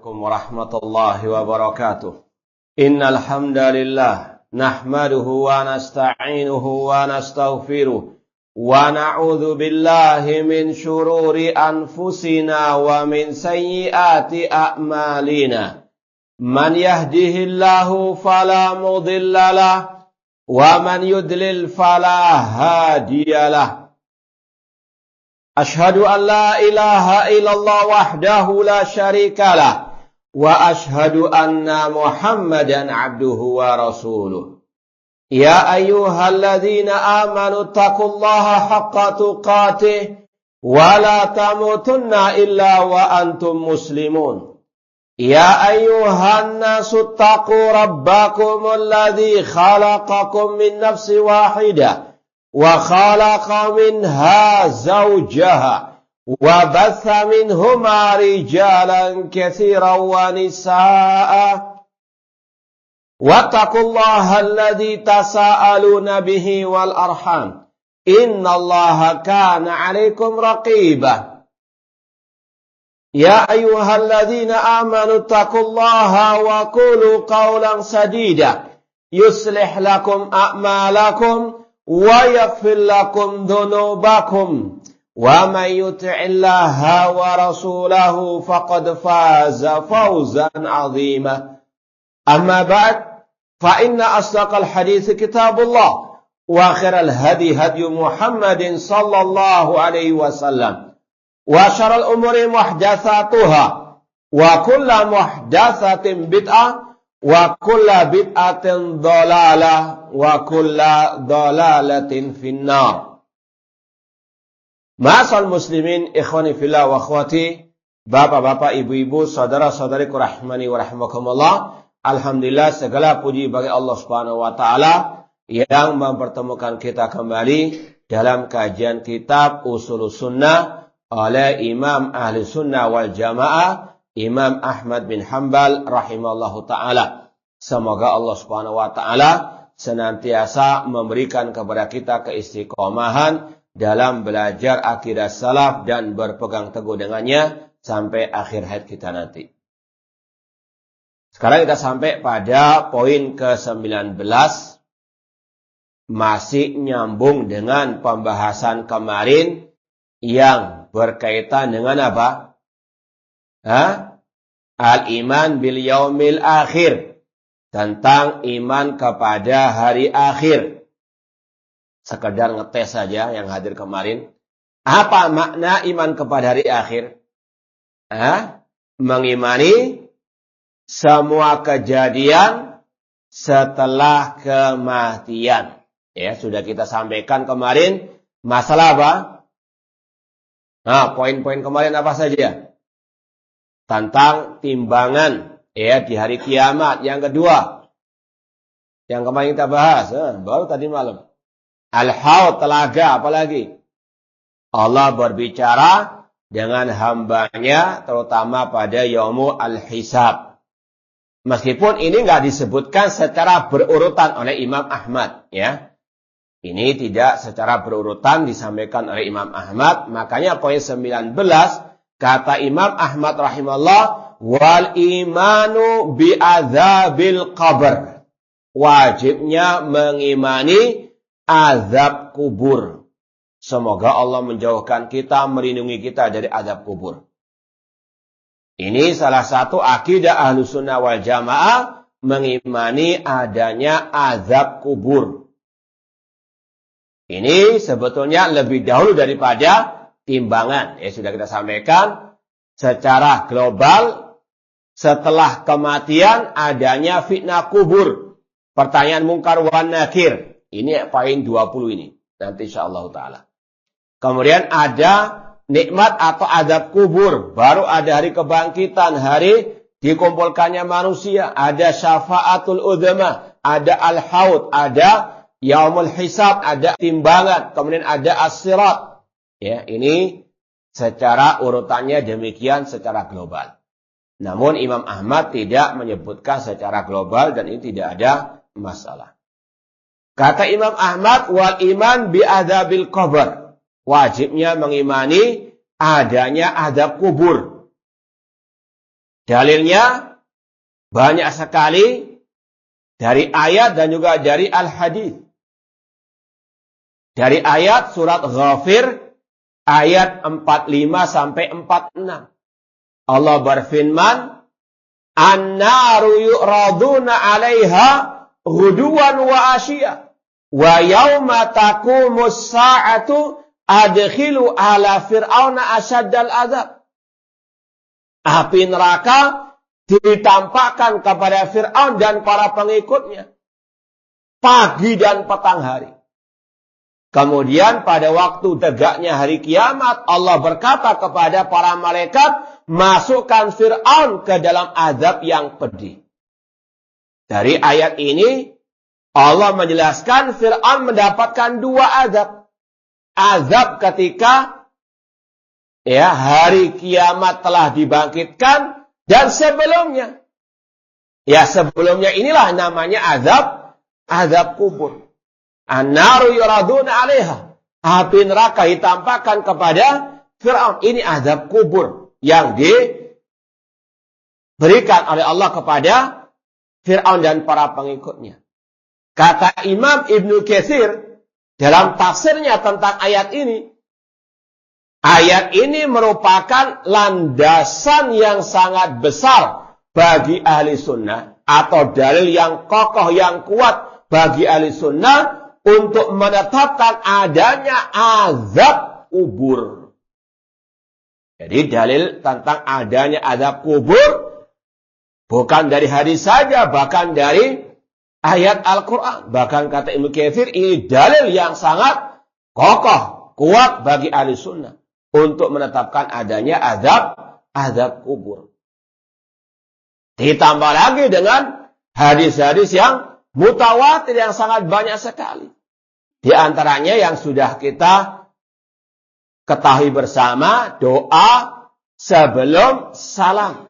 عليكم ورحمة الله وبركاته إن الحمد لله نحمده ونستعينه ونستغفره ونعوذ بالله من شرور أنفسنا ومن سيئات أعمالنا من يهده الله فلا مضل له ومن يضلل فلا هادي له أشهد أن لا إله إلا الله وحده لا شريك له وأشهد أن محمدا عبده ورسوله يا أيها الذين آمنوا اتقوا الله حق تقاته ولا تموتن إلا وأنتم مسلمون يا أيها الناس اتقوا ربكم الذي خلقكم من نفس واحدة وخلق منها زوجها وبث منهما رجالا كثيرا ونساء واتقوا الله الذي تساءلون به والأرحام إن الله كان عليكم رقيبا يا أيها الذين آمنوا اتقوا الله وقولوا قولا سديدا يصلح لكم أعمالكم ويغفر لكم ذنوبكم ومن يطع الله ورسوله فقد فاز فوزا عظيما أما بعد فإن أصدق الحديث كتاب الله وخير الهدي هدي محمد صلى الله عليه وسلم وشر الأمور محدثاتها وكل محدثة بدعة وكل بدعة ضلالة وكل ضلالة في النار. Ma'asal muslimin, ikhwani fillah wa akhwati, bapak-bapak, ibu-ibu, saudara-saudariku rahimani wa rahimakumullah. Alhamdulillah, segala puji bagi Allah Subhanahu wa taala yang mempertemukan kita kembali dalam kajian kitab Ushulus Sunnah oleh Imam Ahli Sunnah wal Jamaah Imam Ahmad bin Hanbal rahimallahu ta'ala. Semoga Allah subhanahu wa ta'ala senantiasa memberikan kepada kita keistiqomahan dalam belajar akidah salaf dan berpegang teguh dengannya sampai akhir hayat kita nanti. Sekarang kita sampai pada poin ke-19. Masih nyambung dengan pembahasan kemarin yang berkaitan dengan apa? Al-iman bil yaumil akhir, tentang iman kepada hari akhir. Sekedar ngetes saja yang hadir kemarin. Apa makna iman kepada hari akhir? Mengimani semua kejadian setelah kematian. Ya, sudah kita sampaikan kemarin masalah apa? Poin-poin kemarin apa saja? Tentang timbangan ya di hari kiamat. Yang kedua, yang kemarin kita bahas, baru tadi malam. Al-Haud, telaga, apalagi? Allah berbicara dengan hambanya, terutama pada Yaumul Al-Hisab. Meskipun ini nggak disebutkan secara berurutan oleh Imam Ahmad, ya. Ini tidak secara berurutan disampaikan oleh Imam Ahmad. Makanya poin 19, kata Imam Ahmad rahimahullah, wal imanu bi'adzabil qabr. Wajibnya mengimani azab kubur. Semoga Allah menjauhkan kita, melindungi kita dari azab kubur. Ini salah satu akidah Ahlus Sunnah wal Jamaah, mengimani adanya azab kubur. Ini sebetulnya lebih dahulu daripada timbangan. Ya, sudah kita sampaikan secara global, setelah kematian adanya fitnah kubur. Pertanyaan mungkar wan nakir. Ini poin 20 ini. Nanti insyaallah ta'ala. Kemudian ada nikmat atau azab kubur. Baru ada hari kebangkitan, hari dikumpulkannya manusia. Ada syafaatul udzama, ada al-haud, ada Yaumul Hisab, ada timbangan, kemudian ada as-sirat. Ya, ini secara urutannya demikian secara global. Namun Imam Ahmad tidak menyebutkan secara global dan ini tidak ada masalah. Kata Imam Ahmad, wal iman bi adzabil qabr. Wajibnya mengimani adanya azab kubur. Dalilnya banyak sekali dari ayat dan juga dari al-hadis. Dari ayat surat Ghafir ayat 45 sampai 46. Allah berfirman, "An-naru yu'raduna 'alaiha ghuduwan wa ashiya wa yauma taqumus sa'atu adkhilu ala fir'auna asyaddal azab." Api neraka ditampakkan kepada Fir'aun dan para pengikutnya pagi dan petang hari. Kemudian pada waktu tegaknya hari kiamat, Allah berkata kepada para malaikat, masukkan Fir'aun ke dalam azab yang pedih. Dari ayat ini, Allah menjelaskan Fir'aun mendapatkan dua azab. Azab ketika hari kiamat telah dibangkitkan, dan sebelumnya. Ya, sebelumnya inilah namanya azab kubur. An-naru yuraduna 'alaiha. Api neraka ditampakkan kepada Fir'aun. Ini azab kubur yang diberikan oleh Allah kepada Fir'aun dan para pengikutnya. Kata Imam Ibnu Katsir dalam tafsirnya tentang ayat ini, ayat ini merupakan landasan yang sangat besar bagi ahli sunnah, atau dalil yang kokoh, yang kuat bagi ahli sunnah untuk menetapkan adanya azab kubur. Jadi dalil tentang adanya azab kubur bukan dari hadis saja, bahkan dari ayat Al-Quran. Bahkan kata Ibnu Katsir, ini dalil yang sangat kokoh, kuat bagi ahli sunnah untuk menetapkan adanya azab kubur. Ditambah lagi dengan hadis-hadis yang mutawatir yang sangat banyak sekali. Di antaranya yang sudah kita ketahui bersama, doa sebelum salam.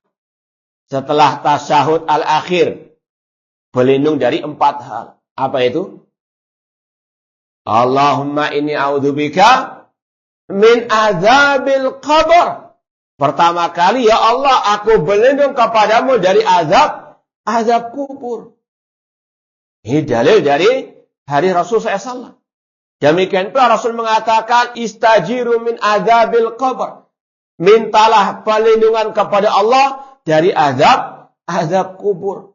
Setelah tasyahud al-akhir, berlindung dari 4 hal. Apa itu? Allahumma inni a'udzubika min azabil qabr. Pertama kali, ya Allah, aku berlindung kepadamu dari azab kubur. Ini dalil dari hadis Rasul SAW. Demikian pula Rasul mengatakan, istajiru min azabil qabr. Mintalah perlindungan kepada Allah dari azab kubur.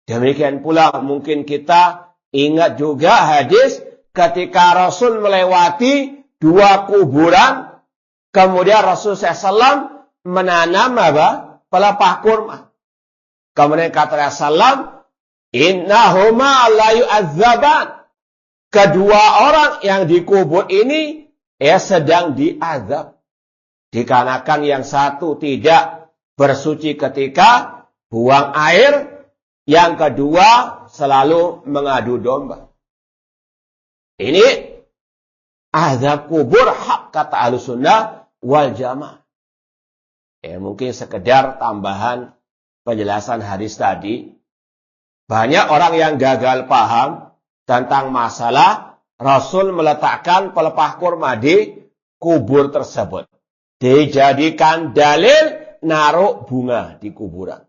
Demikian pula mungkin kita ingat juga hadis ketika Rasul melewati 2 kuburan, kemudian Rasul SAW menanam pelepah kurma. Kemudian kata Rasulullah, innahuma la yu'azzaban. Kedua orang yang dikubur ini sedang diazab. Dikarenakan yang satu tidak bersuci ketika buang air, yang kedua selalu mengadu domba. Ini azab kubur hak, kata Ahlussunnah wal Jamaah. Mungkin sekedar tambahan penjelasan hadis tadi. Banyak orang yang gagal paham tentang masalah Rasul meletakkan pelepah kurma di kubur tersebut. Dijadikan dalil naruh bunga di kuburan.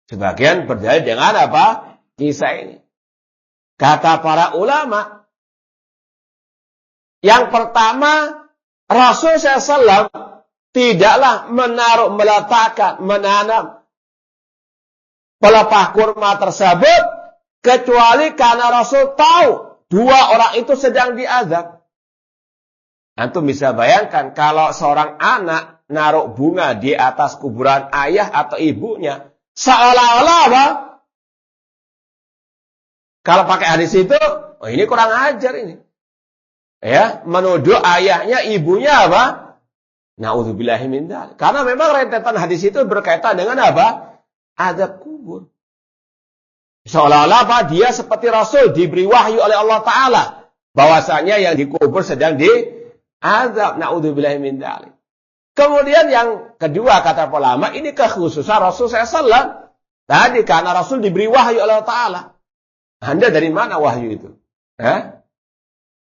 Sebagian berdalil dengan apa? Kisah ini. Kata para ulama, yang pertama, Rasul SAW tidaklah meletakkan, menanam pelepah kurma tersebut, kecuali karena Rasul tahu 2 orang itu sedang diazab. Antum bisa bayangkan kalau seorang anak naruh bunga di atas kuburan ayah atau ibunya, seolah-olah apa? Kalau pakai hadis itu, ini kurang ajar ini. Menuduh ayahnya, ibunya apa? Na'udzubillahi min dzalik. Karena memang rentetan hadis itu berkaitan dengan apa? Azab kubur. Seolah-olah apa? Dia seperti Rasul diberi wahyu oleh Allah Ta'ala. Bahwasanya yang dikubur sedang diazab. Na'udzubillahi min dzalik. Kemudian yang kedua, kata ulama, ini kekhususan Rasul SAW. Tadi karena Rasul diberi wahyu oleh Allah Ta'ala. Anda dari mana wahyu itu?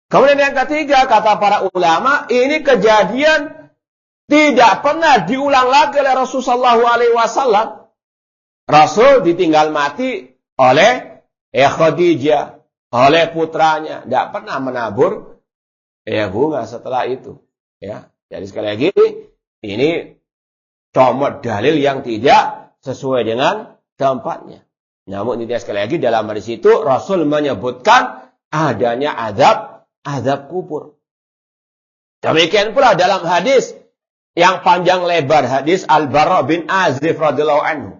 Kemudian yang ketiga, kata para ulama, ini kejadian Tidak pernah diulang lagi oleh Rasulullah SAW. Rasul ditinggal mati oleh Khadijah, oleh putranya. Tidak pernah menabur bunga setelah itu. Ya, jadi sekali lagi ini comot dalil yang tidak sesuai dengan tempatnya. Namun ini sekali lagi dalam hadis itu Rasul menyebutkan adanya azab kubur. Demikian pula dalam hadis yang panjang lebar, hadis Al-Bara bin Azib radhiyallahu anhu.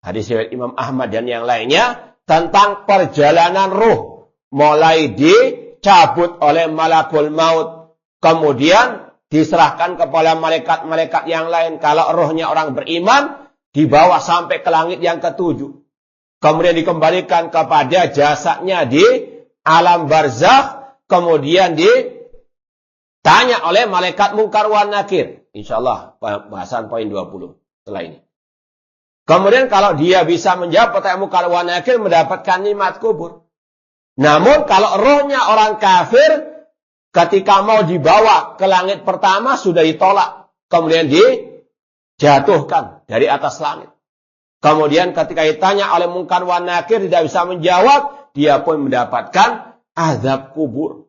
Hadis riwayat Imam Ahmad dan yang lainnya tentang perjalanan ruh mulai dicabut oleh malakul maut, kemudian diserahkan kepada malaikat-malaikat yang lain. Kalau rohnya orang beriman dibawa sampai ke langit yang ketujuh. Kemudian dikembalikan kepada jasadnya di alam barzakh, kemudian ditanya oleh malaikat Munkar wa Nakir. Insyaallah bahasan poin 20 setelah ini. Kemudian kalau dia bisa menjawab pertanyaan Munkar wa Nakir, mendapatkan nikmat kubur. Namun kalau rohnya orang kafir, ketika mau dibawa ke langit pertama sudah ditolak, kemudian dijatuhkan dari atas langit. Kemudian ketika ditanya oleh Munkar wa Nakir tidak bisa menjawab, dia pun mendapatkan azab kubur.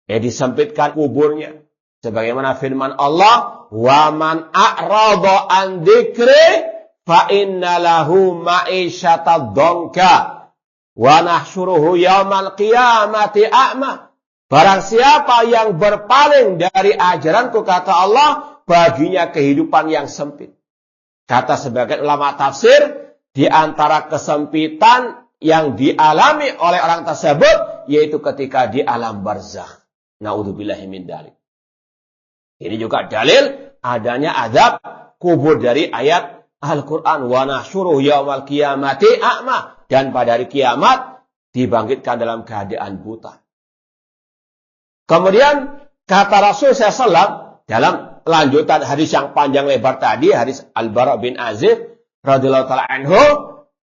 Disempitkan kuburnya. Sebagaimana firman Allah, "Wa man a'rada an dzikri fa inna lahu ma'isyatan dhanka wa nahsyuruhu yaumal qiyamati a'ma." Barang siapa yang berpaling dari ajaranku, kata Allah, baginya kehidupan yang sempit. Kata sebagian ulama tafsir, di antara kesempitan yang dialami oleh orang tersebut, yaitu ketika di alam barzakh. Na'udzubillahi min dzalik. Ini juga dalil adanya azab kubur dari ayat Al-Quran. Wa nahsyuruhu yaumal qiyamati a'ma. Dan pada hari kiamat dibangkitkan dalam keadaan buta. Kemudian kata Rasul SAW dalam lanjutan hadis yang panjang lebar tadi, hadis Al-Bara bin Azib radhiyallahu ta'ala anhu,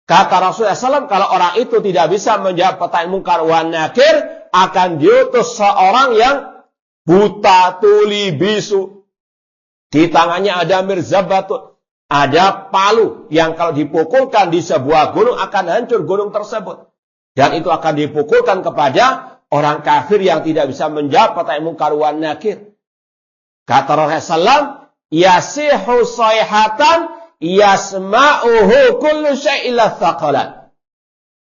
kata Rasul SAW, kalau orang itu tidak bisa menjawab pertanyaan Munkar wa Nakir, akan diutus seorang yang buta tuli bisu. Di tangannya ada mirzabatun, ada palu yang kalau dipukulkan di sebuah gunung akan hancur gunung tersebut. Dan itu akan dipukulkan kepada orang kafir yang tidak bisa menjawab pertanyaan Munkar wa Nakir. Kata Rasulullah, yasihu sayhatan yasma'uhu kullu syai'in tsaqalan.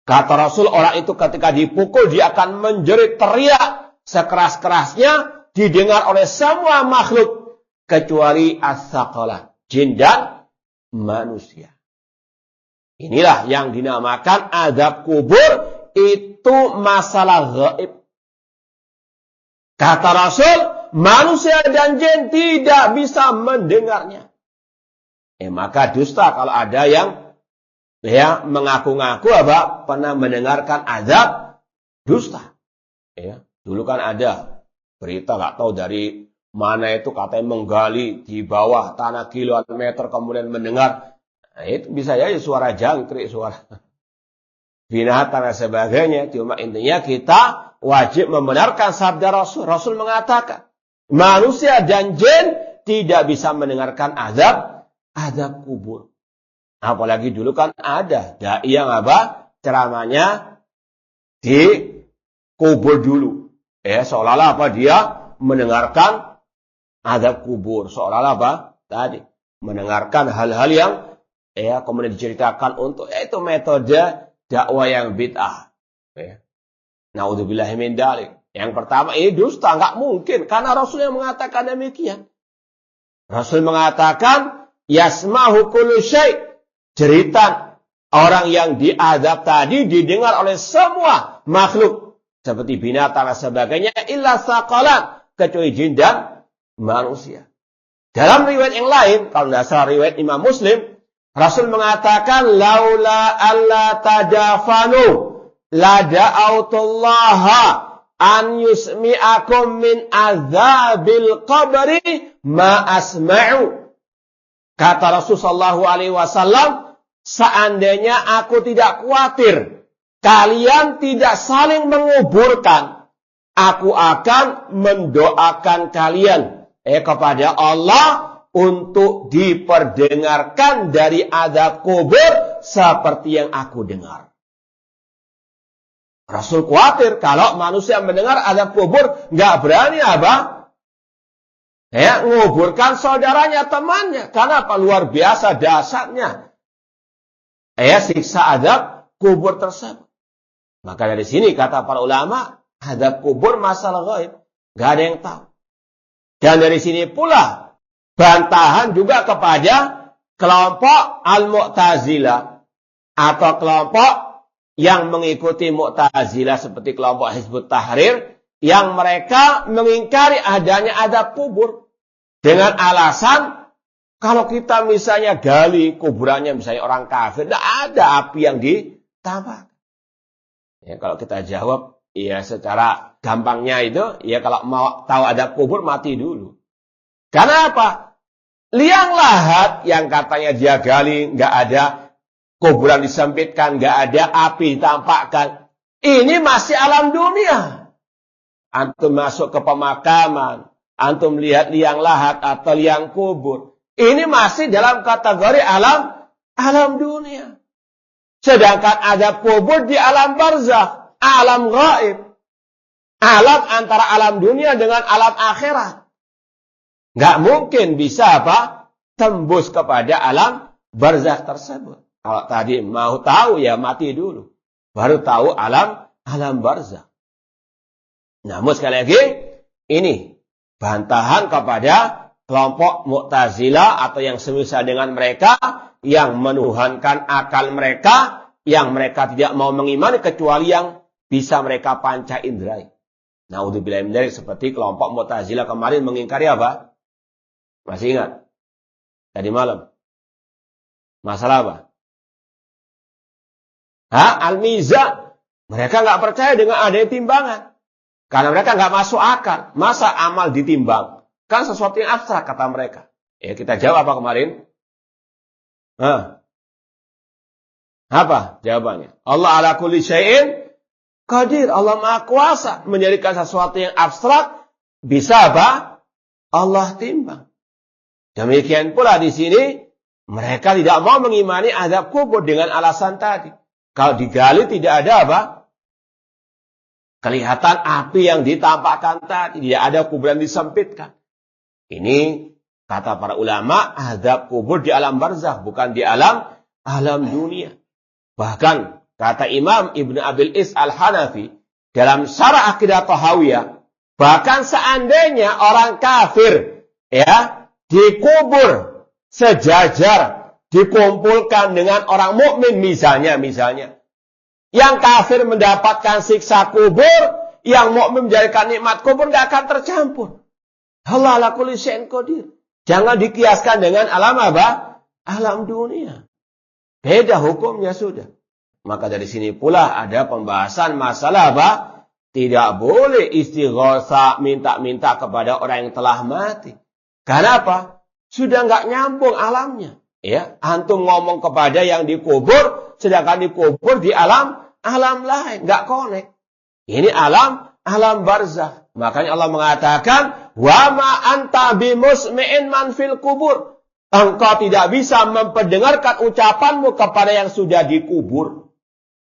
Kata Rasul, orang itu ketika dipukul dia akan menjerit teriak sekeras-kerasnya, didengar oleh semua makhluk kecuali as-tsaqalan, jin dan manusia. Inilah yang dinamakan azab kubur, itu masalah gaib. Kata Rasul, manusia dan jin tidak bisa mendengarnya. Maka dusta kalau ada yang mengaku-ngaku pernah mendengarkan azab, dusta. Dulu kan ada berita nggak tahu dari mana itu katanya menggali di bawah tanah kiloan meter kemudian mendengar. Itu bisa jadi suara jangkrik, suara binatang dan sebagainya. Cuma intinya kita wajib membenarkan sabda Rasul. Rasul mengatakan manusia dan jin tidak bisa mendengarkan azab kubur. Apalagi dulu kan ada dai yang ceramahnya di kubur dulu. Seolah-olah dia mendengarkan azab kubur. Seolah-olah tadi mendengarkan hal-hal yang kemudian diceritakan untuk itu metode dakwah yang bid'ah. Na'udzubillahi min dzalik. Yang pertama ini dusta, enggak mungkin karena Rasul yang mengatakan demikian. Rasul mengatakan yasma'u kullu syai'. Jeritan orang yang diazab tadi didengar oleh semua makhluk seperti binatang dan sebagainya, illa tsaqalan, kecuali jin dan manusia. Dalam riwayat yang lain, kalau tidak salah riwayat Imam Muslim, Rasul mengatakan laula alla tadafanu la da'autullaha an yusmi'akum min azabil qabri ma asma'u. Kata Rasulullah SAW, seandainya aku tidak khawatir kalian tidak saling menguburkan, aku akan mendoakan kalian kepada Allah untuk diperdengarkan dari azab kubur seperti yang aku dengar. Rasul khawatir kalau manusia mendengar azab kubur nggak berani apa? Nguburkan saudaranya, temannya. Karena apa? Luar biasa dahsyatnya. Siksa azab kubur tersebut. Maka dari sini kata para ulama, azab kubur masalah gaib. Nggak ada yang tahu. Dan dari sini pula bantahan juga kepada kelompok Al-Mu'tazilah atau kelompok yang mengikuti Mu'tazilah seperti kelompok Hizbut Tahrir yang mereka mengingkari adanya azab kubur dengan alasan kalau kita misalnya gali kuburannya misalnya orang kafir, tidak ada api yang ditambahkan. Kalau kita jawab secara gampangnya itu kalau mau tahu azab kubur mati dulu. Karena apa? Liang lahat yang katanya dia gali nggak ada kuburan disempitkan, nggak ada api ditampakkan. Ini masih alam dunia. Antum masuk ke pemakaman, antum lihat liang lahat atau liang kubur. Ini masih dalam kategori alam dunia. Sedangkan azab kubur di alam barzakh, alam gaib. Alam antara alam dunia dengan alam akhirat. Nggak mungkin bisa tembus kepada alam barzakh tersebut. Kalau tadi mau tahu ya mati dulu. Baru tahu alam barzakh. Namun sekali lagi, ini bantahan kepada kelompok Mu'tazilah atau yang semisal dengan mereka yang menuhankan akal mereka, yang mereka tidak mau mengimani kecuali yang bisa mereka panca indrai. Naudzubillah min dzalik, seperti kelompok Mu'tazilah kemarin mengingkari apa? Masih ingat? Tadi malam. Masalah apa? Al-mizan. Mereka nggak percaya dengan adanya timbangan. Karena mereka nggak masuk akal. Masa amal ditimbang? Kan sesuatu yang abstrak kata mereka. Kita jawab apa kemarin? Apa jawabannya? Allah ala kulli syai'in qadir. Allah Maha Kuasa menjadikan sesuatu yang abstrak bisa apa? Allah timbang. Demikian pula di sini mereka tidak mau mengimani azab kubur dengan alasan tadi. Kalau digali tidak ada apa? Kelihatan api yang ditampakkan tadi. Tidak ada kuburan disempitkan. Ini kata para ulama, azab kubur di alam barzakh, bukan di alam dunia. Bahkan kata Imam Ibn Abil Is Al-Hanafi dalam Syarah Aqidah Tahawiyah, bahkan seandainya orang kafir dikubur sejajar, dikumpulkan dengan orang mukmin misalnya. Yang kafir mendapatkan siksa kubur, yang mukmin menjadikan nikmat kubur nggak akan tercampur. Allah ala kulli syai'in qadir. Jangan dikiaskan dengan alam apa? Alam dunia. Beda hukumnya sudah. Maka dari sini pula ada pembahasan masalah apa? Tidak boleh istighosa minta-minta kepada orang yang telah mati. Karena apa? Sudah nggak nyambung alamnya. Antum ngomong kepada yang dikubur, sedangkan dikubur di alam lain, nggak connect. Ini alam barzakh. Makanya Allah mengatakan, wa ma anta bimusmi'in man fil kubur. Engkau tidak bisa memperdengarkan ucapanmu kepada yang sudah dikubur.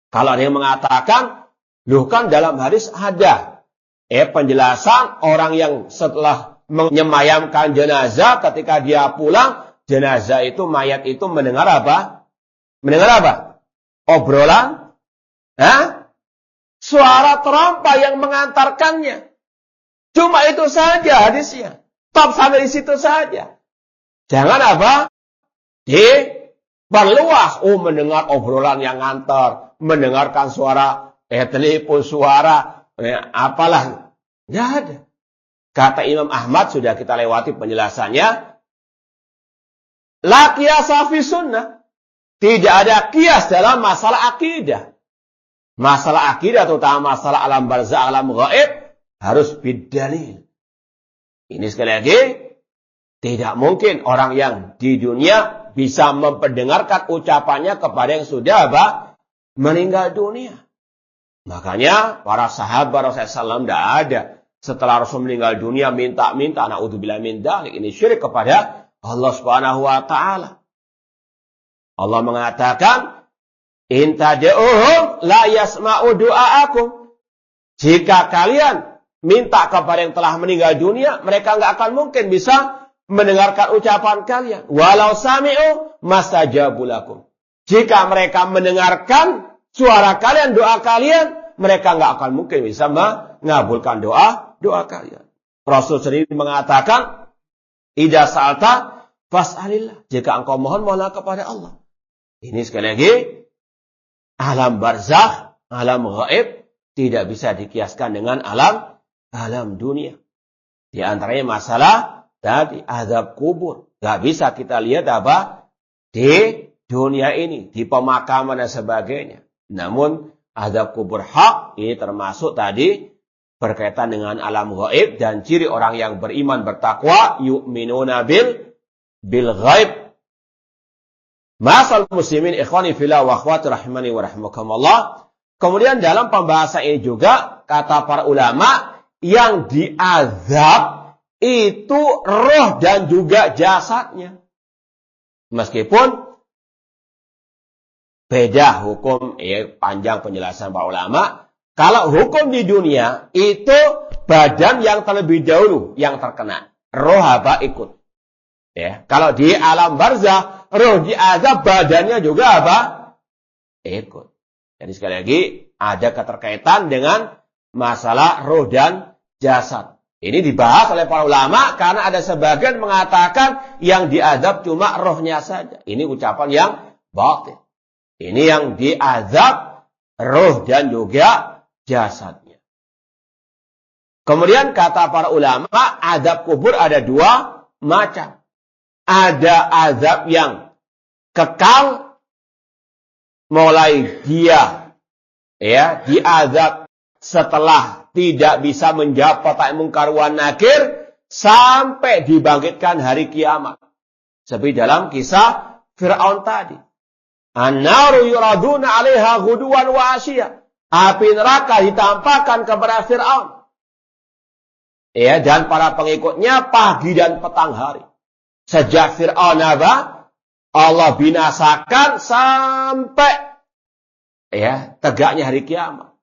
Kalau ada yang mengatakan, loh kan dalam hadis ada penjelasan orang yang setelah menyemayamkan jenazah ketika dia pulang, jenazah itu, mayat itu mendengar apa? Obrolan? Suara terompa yang mengantarkannya. Cuma itu saja hadisnya. Top sampai di situ saja. Jangan apa? Diperluas. Mendengar obrolan yang ngantar. Mendengarkan suara, telepon suara. Apalah. Nggak ada. Kata Imam Ahmad, sudah kita lewati penjelasannya. La qiyasa fi sunnah. Tidak ada kias dalam masalah akidah. Masalah akidah, terutama masalah alam barzakh, alam gaib, harus bidalil. Ini sekali lagi, tidak mungkin orang yang di dunia bisa memperdengarkan ucapannya kepada yang sudah meninggal dunia. Makanya para sahabat Rasulullah SAW tidak ada setelah Rasul meninggal dunia minta-minta, naudzubillah min dzalik, ini syirik kepada Allah Subhanahu wa taala. Allah mengatakan, "In tad'uhum la yasma'u du'aakum." Jika kalian minta kepada yang telah meninggal dunia, mereka enggak akan mungkin bisa mendengarkan ucapan kalian. Walau sami'u mastajabu lakum. Jika mereka mendengarkan suara kalian, doa kalian, mereka enggak akan mungkin bisa mengabulkan doa kalian. Rasul sendiri mengatakan, "Idza sa'alta fas'alillah." Jika engkau mohon-mohonlah kepada Allah. Ini sekali lagi, alam barzakh, alam gaib, tidak bisa dikiaskan dengan alam dunia. Di antaranya masalah tadi, azab kubur. Gak bisa kita lihat apa di dunia ini, di pemakaman dan sebagainya. Namun, azab kubur hak, ini termasuk tadi, berkaitan dengan alam gaib dan ciri orang yang beriman bertakwa, yu'minuna bil ghaib. Masal muslimin ikhwani fillah wa akhwati rahimani wa rahimakumullah. Kemudian dalam pembahasan ini juga kata para ulama, yang diazab itu roh dan juga jasadnya. Meskipun beda hukum, panjang penjelasan para ulama. Kalau hukum di dunia, itu badan yang terlebih dahulu yang terkena. Roh apa? Ikut. Ya. Kalau di alam barzakh, roh diazab, badannya juga apa? Ikut. Jadi sekali lagi, ada keterkaitan dengan masalah roh dan jasad. Ini dibahas oleh para ulama, karena ada sebagian mengatakan yang diazab cuma rohnya saja. Ini ucapan yang batil. Ini yang diazab, roh dan juga jasadnya. Kemudian kata para ulama, azab kubur ada dua macam. Ada azab yang kekal, mulai dia diazab setelah tidak bisa menjawab pertanyaan mungkar wan nakir sampai dibangkitkan hari kiamat. Seperti dalam kisah Fir'aun tadi. An-naru yuraduna 'alaiha ghuduwan wa 'ashiyah. Api neraka ditampakkan kepada Fir'aun. Ya, dan para pengikutnya pagi dan petang hari. Sejak Fir'aun apa? Allah binasakan sampai tegaknya hari kiamat.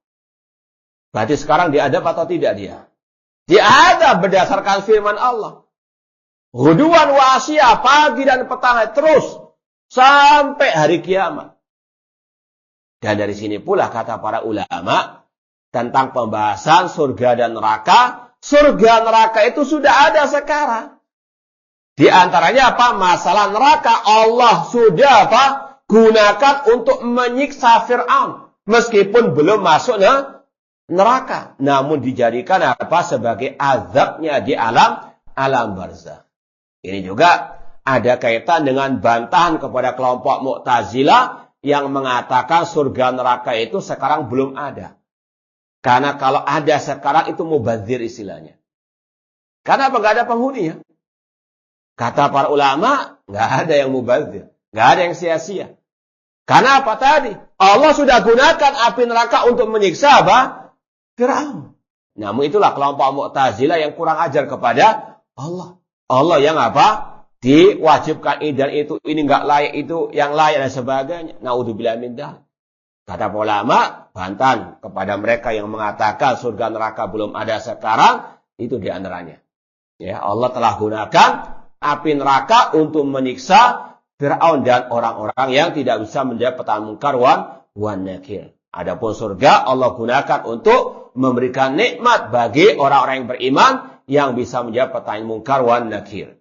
Berarti sekarang diadab atau tidak dia? Diadab berdasarkan firman Allah. Ghuduwan wa 'ashiyah, pagi dan petang hari, terus sampai hari kiamat. Dan dari sini pula kata para ulama tentang pembahasan surga dan neraka. Surga neraka itu sudah ada sekarang. Di antaranya apa? Masalah neraka Allah sudah gunakan untuk menyiksa Fir'aun. Meskipun belum masuk neraka. Namun dijadikan sebagai azabnya di alam barzakh. Ini juga ada kaitan dengan bantahan kepada kelompok Mu'tazilah yang mengatakan surga neraka itu sekarang belum ada. Karena kalau ada sekarang itu mubadzir istilahnya. Karena apa? Nggak ada penghuninya. Kata para ulama, nggak ada yang mubadzir. Nggak ada yang sia-sia. Karena apa tadi? Allah sudah gunakan api neraka untuk menyiksa Fir'aun. Namun itulah kelompok Mu'tazilah yang kurang ajar kepada Allah. Allah yang diwajibkan ini dan itu, ini enggak layak, itu yang layak dan sebagainya. Naudzubillah min dzalik. Kata ulama, bantahan kepada mereka yang mengatakan surga neraka belum ada sekarang, itu di antaranya. Ya, Allah telah gunakan api neraka untuk menyiksa Fir'aun dan orang-orang yang tidak bisa menjawab pertanyaan mungkar wan nakir. Adapun surga Allah gunakan untuk memberikan nikmat bagi orang-orang yang beriman yang bisa menjawab pertanyaan mungkar wan nakir.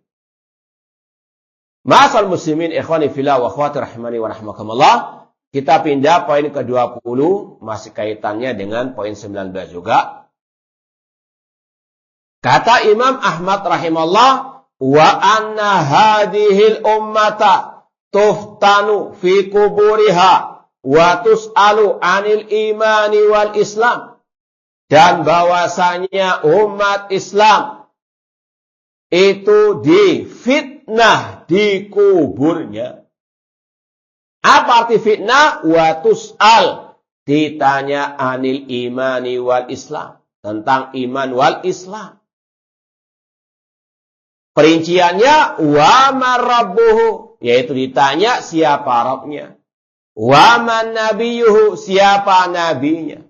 Masal muslimin ikhwani fillah wa akhwati rahimani wa rahimakumullah. Kita pindah poin ke-20, masih kaitannya dengan poin 19 juga. Kata Imam Ahmad rahimahullah, wa anna hadhil ummata tuftanu fi kuburiha wa tus'alu 'anil imani wal Islam. Dan bahwasanya umat Islam itu difitnah di kuburnya. Apa arti fitnah? Wa tus'al, ditanya anil imani wal Islam. tentang iman wal Islam. Perinciannya wa man rabbuhu, yaitu ditanya siapa Rabbnya. Wa man nabiyuhu, siapa nabinya.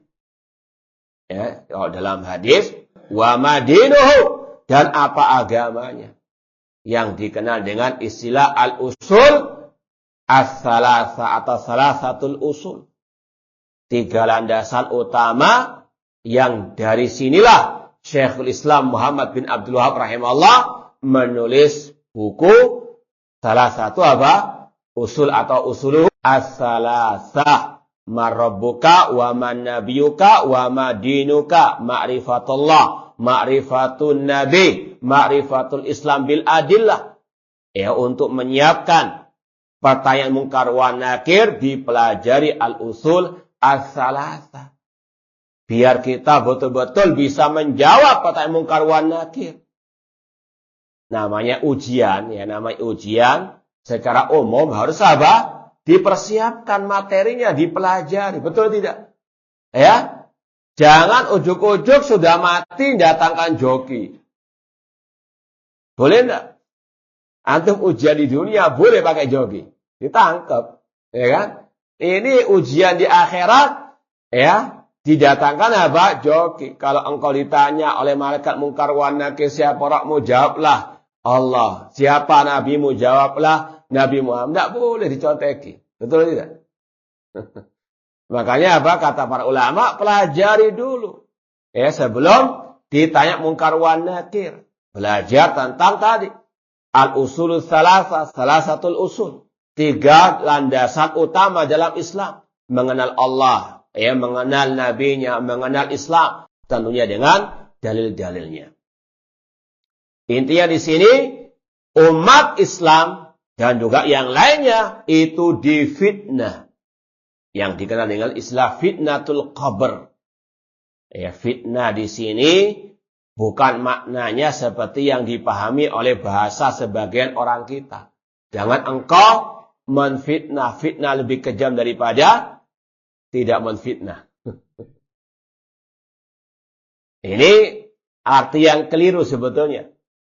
Ya, kalau dalam hadis wa madinuhu, dan apa agamanya. Yang dikenal dengan istilah al-usul as-salasa atau salasatul usul. 3 landasan utama yang dari sinilah Syekhul Islam Muhammad bin Abdul Wahab rahimahullah menulis buku salah satu apa? Usul atau usuluh as-salasa. Marabbuka wa man nabiyuka wa madinuka ma'rifatullah, ma'rifatun nabi, ma'rifatul Islam bil adillah. Ya, untuk menyiapkan pertanyaan mungkar wa nakir dipelajari al-usul as-salasa. Biar kita betul-betul bisa menjawab pertanyaan mungkar wa nakir. Namanya ujian, ya namanya ujian secara umum harus apa? Dipersiapkan materinya, dipelajari. Betul tidak? Ya. Jangan ujuk-ujuk sudah mati datangkan joki. Boleh enggak? Antum ujian di dunia boleh pakai joki. Ditangkap. Ya kan? Ini ujian di akhirat. Ya. Didatangkan apa? Joki. Kalau engkau ditanya oleh malaikat mungkar wa nakir siapa Rabbmu, jawablah Allah. Siapa nabimu, jawablah Nabi Muhammad. Tidak boleh diconteki. Betul tidak? Makanya apa? Kata para ulama, pelajari dulu. Ya, sebelum ditanya mungkar wa nakir. Belajar tentang tadi. Al-usulul salasa, salasatul usul. 3 landasan utama dalam Islam. Mengenal Allah. Ya, mengenal nabinya, mengenal Islam. Tentunya dengan dalil-dalilnya. Intinya di sini, umat Islam dan juga yang lainnya itu difitnah. Yang dikenal dengan istilah fitnatul qabr. Ya, fitnah di sini bukan maknanya seperti yang dipahami oleh bahasa sebagian orang kita. Jangan engkau menfitnah. Fitnah lebih kejam daripada tidak menfitnah. Ini arti yang keliru sebetulnya.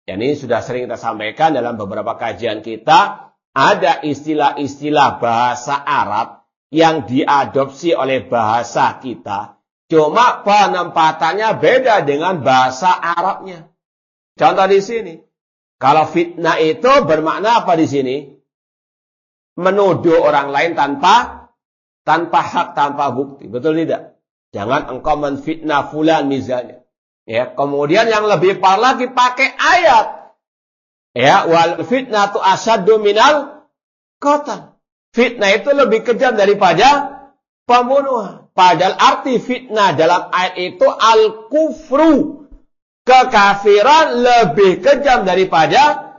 Dan ini sudah sering kita sampaikan dalam beberapa kajian kita. Ada istilah-istilah bahasa Arab yang diadopsi oleh bahasa kita. Cuma penempatannya beda dengan bahasa Arabnya. Contoh di sini. Kalau fitnah itu bermakna apa di sini? Menuduh orang lain tanpa hak, tanpa bukti. Betul tidak? Jangan engkau menfitnah fulan misalnya. Ya, kemudian yang lebih parah lagi pakai ayat. Ya, wal fitnatu asyaddu minal qatl. Fitnah itu lebih kejam daripada pembunuhan. Padahal arti fitnah dalam ayat itu al-kufru. Kekafiran lebih kejam daripada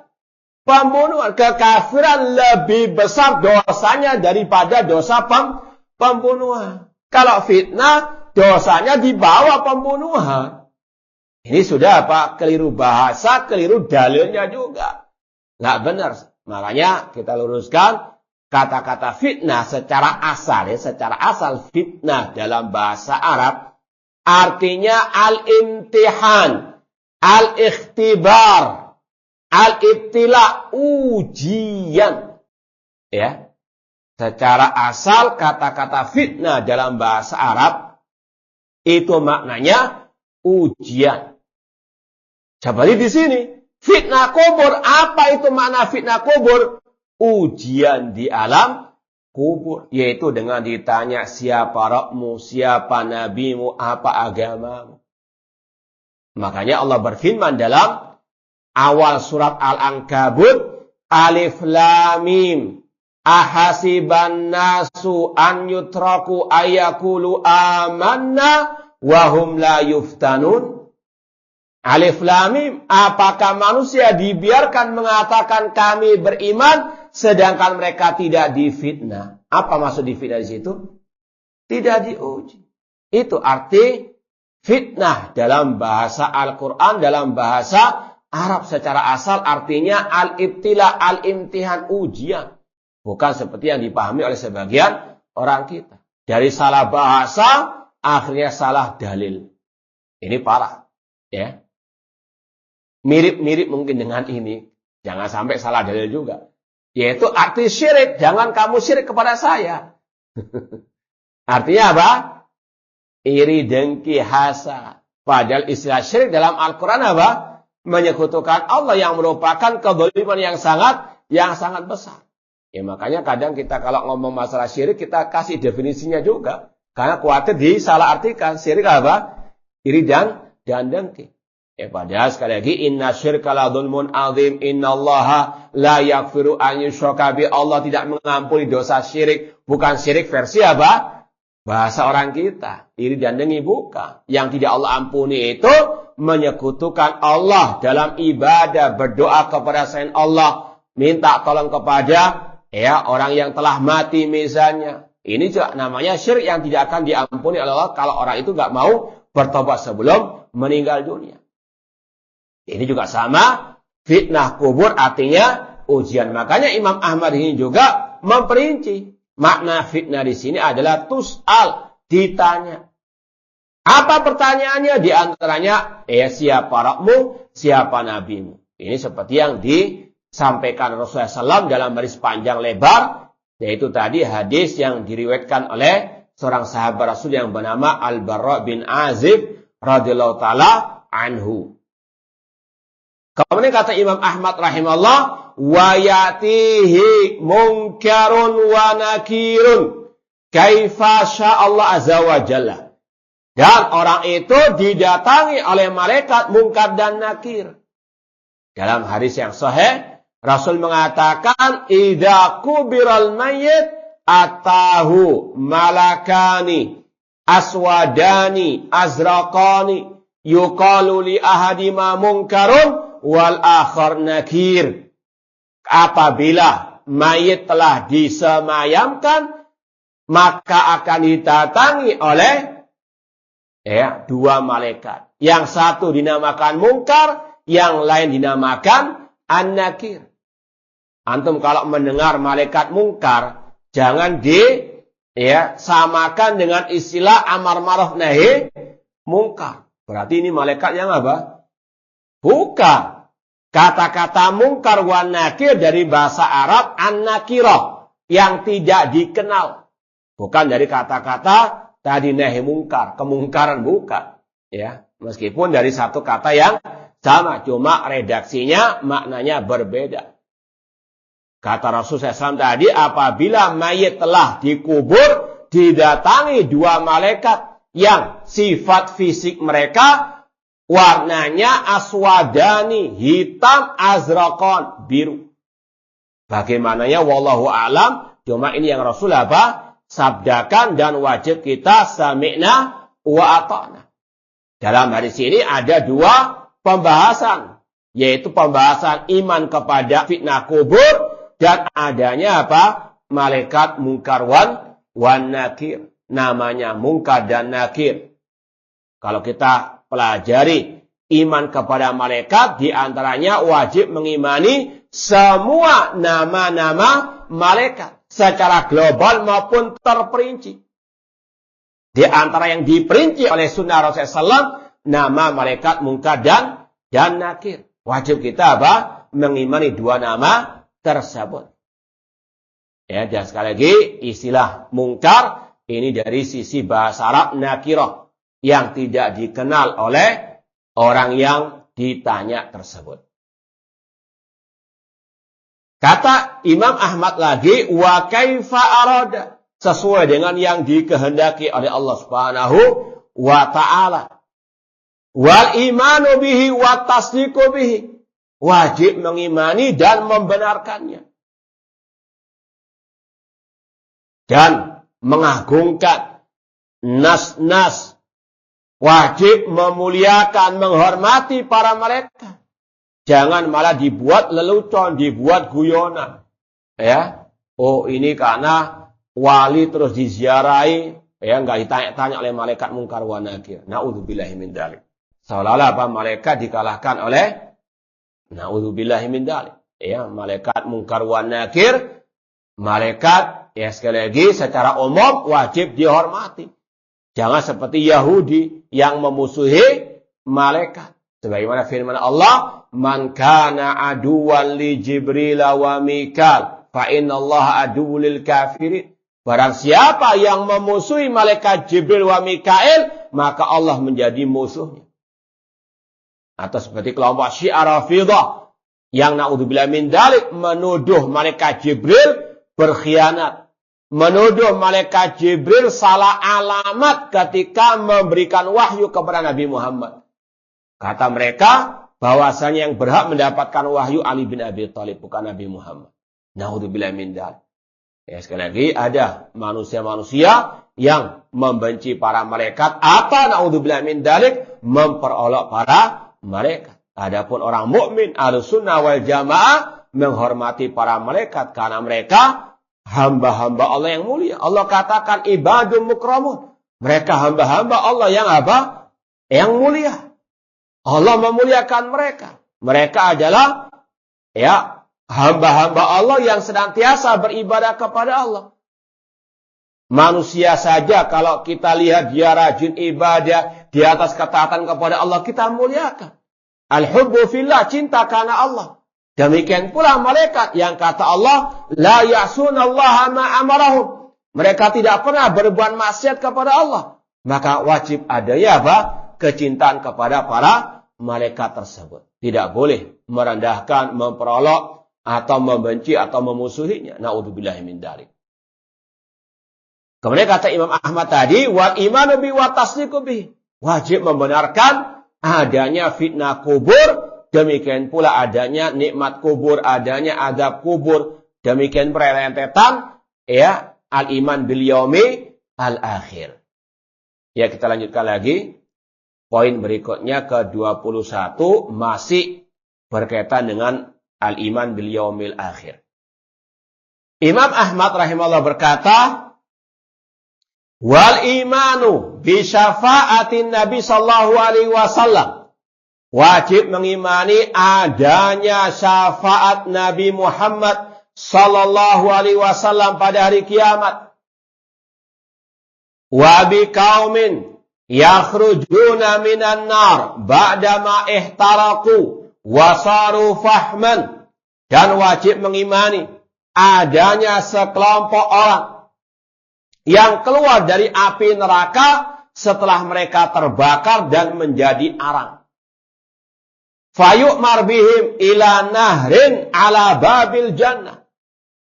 pembunuhan. Kekafiran lebih besar dosanya daripada dosa pembunuhan. Kalau fitnah, dosanya di bawah pembunuhan. Ini sudah apa? Keliru bahasa, keliru dalilnya juga. Nggak benar. Makanya kita luruskan kata-kata fitnah secara asal. Ya, secara asal fitnah dalam bahasa Arab artinya al-imtihan, al-ikhtibar, al-ibtila, ujian. Ya. Secara asal kata-kata fitnah dalam bahasa Arab itu maknanya ujian. Seperti di sini, fitnah kubur. Apa itu makna fitnah kubur? Ujian di alam kubur. Yaitu dengan ditanya siapa Rabbmu, siapa nabimu, apa agamamu. Makanya Allah berfirman dalam awal surat Al-Ankabut, Alif Lam Mim. Ahasiban nasu an yutraku ayakulu amanna wahum la yuftanun. Alif Lam Mim, apakah manusia dibiarkan mengatakan kami beriman sedangkan mereka tidak difitnah? Apa maksud difitnah di situ? Tidak diuji. Itu arti fitnah dalam bahasa Al-Qur'an, dalam bahasa Arab secara asal artinya al-ibtila, al-imtihan, ujian. Bukan seperti yang dipahami oleh sebagian orang kita. Dari salah bahasa, akhirnya salah dalil. Ini parah. Ya. Mirip-mirip mungkin dengan ini. Jangan sampai salah dalil juga. Yaitu arti syirik. Jangan kamu syirik kepada saya. Artinya apa? Iri, dengki, hasad. Padahal istilah syirik dalam Al-Quran apa? Menyekutukan Allah yang merupakan kezaliman yang sangat besar. Ya makanya kadang kita kalau ngomong masalah syirik kita kasih definisinya juga. Karena khawatir disalah artikan. Syirik apa? Iri dan dengki. Ya padahal sekali lagi inna syirka la dzulmun azim innallaha la yaghfiru an yushraka bi. Allah tidak mengampuni dosa syirik. Bukan syirik versi apa? Bahasa orang kita. Iri dan dengki bukan. Yang tidak Allah ampuni itu menyekutukan Allah dalam ibadah, berdoa kepada selain Allah, minta tolong kepada orang yang telah mati misalnya. Ini juga namanya syirik yang tidak akan diampuni oleh Allah kalau orang itu nggak mau bertobat sebelum meninggal dunia. Ini juga sama, fitnah kubur artinya ujian. Makanya Imam Ahmad ini juga memperinci. Makna fitnah di sini adalah tus'al, ditanya. Apa pertanyaannya? Di antaranya, siapa Rabbmu, siapa nabimu. Ini seperti yang disampaikan Rasulullah SAW dalam hadis panjang lebar. Yaitu tadi hadis yang diriwayatkan oleh seorang sahabat Rasul yang bernama Al-Barra bin Azib radhiyallahu ta'ala anhu. Kemudian kata Imam Ahmad rahimahullah, wa yatihi munkarun wa nakirun kaifa sya'allah azza wa jalla. Dan orang itu didatangi oleh malaikat munkar dan nakir. Dalam hadis yang sahih, Rasul mengatakan, idza kubiral mayyit atahu malakani aswadani azraqani yuqalu li ahadima munkarun wal akhar nakir. Apabila mayit telah disemayamkan, maka akan didatangi oleh dua malaikat. Yang satu dinamakan munkar, yang lain dinamakan an-nakir. Antum kalau mendengar malaikat munkar, jangan samakan dengan istilah amar ma'ruf nahi munkar. Berarti ini malaikat yang apa? Bukan. Kata-kata munkar wa nakir dari bahasa Arab an-nakirah, yang tidak dikenal. Bukan dari kata-kata tadi nahi munkar, kemungkaran bukan. Ya, meskipun dari satu kata yang sama, cuma redaksinya maknanya berbeda. Kata Rasulullah SAW tadi, apabila mayit telah dikubur, didatangi dua malaikat yang sifat fisik mereka warnanya aswadani, hitam, azraqan, biru. Bagaimananya wallahu alam, cuma ini yang Rasul sabdakan dan wajib kita sami'na wa ata'na. Dalam hadis ini ada dua pembahasan, yaitu pembahasan iman kepada fitnah kubur dan adanya malaikat munkar wan nakir. Namanya munkar dan nakir. Kalau kita pelajari iman kepada malaikat, di antaranya wajib mengimani semua nama-nama malaikat secara global maupun terperinci. Di antara yang diperinci oleh sunnah Rasulullah SAW, nama malaikat munkar dan nakir. Wajib kita mengimani dua nama tersebut. Ya, dan sekali lagi istilah munkar ini dari sisi bahasa Arab nakirah, yang tidak dikenal oleh orang yang ditanya tersebut. Kata Imam Ahmad lagi, wa kaifa arada, sesuai dengan yang dikehendaki oleh Allah Subhanahu wa ta'ala. Wal imanu bihi wa tasdiqu bihi, wajib mengimani dan membenarkannya. Dan mengagungkan nas-nas, wajib memuliakan, menghormati para malaikat. Jangan malah dibuat lelucon, dibuat guyonan. Ya, oh ini karena wali terus diziarahi, enggak ditanya-tanya oleh malaikat munkar wa nakir. Na'udzubillahi min dzalik. Seolah-olah malaikat dikalahkan oleh na'udzubillahi min dzalik. Ya, malaikat munkar wa nakir, malaikat sekali lagi secara umum wajib dihormati. Jangan seperti Yahudi yang memusuhi malaikat. Sebagaimana firman Allah, "Man kana aduwwan li Jibril wa Mikal, fa innallaha aduwwul lil kafirin." Barang siapa yang memusuhi malaikat Jibril wa Mikail, maka Allah menjadi musuhnya. Atau seperti kelompok Syiah Rafidah yang naudzubillah min dzalik menuduh malaikat Jibril berkhianat. Menuduh malaikat Jibril salah alamat ketika memberikan wahyu kepada Nabi Muhammad. Kata mereka bahwasanya yang berhak mendapatkan wahyu Ali bin Abi Thalib, bukan Nabi Muhammad. Naudzubillah min dzalik. Ya, sekali lagi ada manusia-manusia yang membenci para malaikat atau naudzubillah min dzalik memperolok para malaikat. Adapun orang mukmin Ahlussunnah wal Jamaah menghormati para malaikat karena mereka hamba-hamba Allah yang mulia. Allah katakan ibadun mukramun. Mereka hamba-hamba Allah yang apa? Yang mulia. Allah memuliakan mereka. Mereka adalah hamba-hamba Allah yang senantiasa beribadah kepada Allah. Manusia saja kalau kita lihat dia rajin ibadah di atas ketaatan kepada Allah, kita muliakan. Al-hubbu fillah, cinta karena Allah. Demikian pula malaikat yang kata Allah, la ya'sunallaha ma amarahum. Mereka tidak pernah berbuat maksiat kepada Allah. Maka wajib adanya apa? Kecintaan kepada para malaikat tersebut. Tidak boleh merendahkan, memperolok, atau membenci, atau memusuhinya. Na'udzubillahi min dzalik. Kemudian kata Imam Ahmad tadi, wal imanu bi wa tasdiqu bi. Wajib membenarkan adanya fitnah kubur. Demikian pula adanya nikmat kubur, adanya azab kubur. Demikian perentetan al-iman bil yaumi al-akhir. Ya, kita lanjutkan lagi. Poin berikutnya ke-21 masih berkaitan dengan al-iman bil yaumil akhir. Imam Ahmad rahimahullah berkata, wal imanu bi syafaatin Nabi sallallahu alaihi wasallam. Wajib mengimani adanya syafaat Nabi Muhammad sallallahu alaihi wasallam pada hari kiamat. Wa bi qaumin yakhrujuna minan nar ba'dama ihtaraku wa saru fahman. Dan wajib mengimani adanya sekelompok orang yang keluar dari api neraka setelah mereka terbakar dan menjadi arang. Fayu'mar bihim ila nahrin ala babil jannah.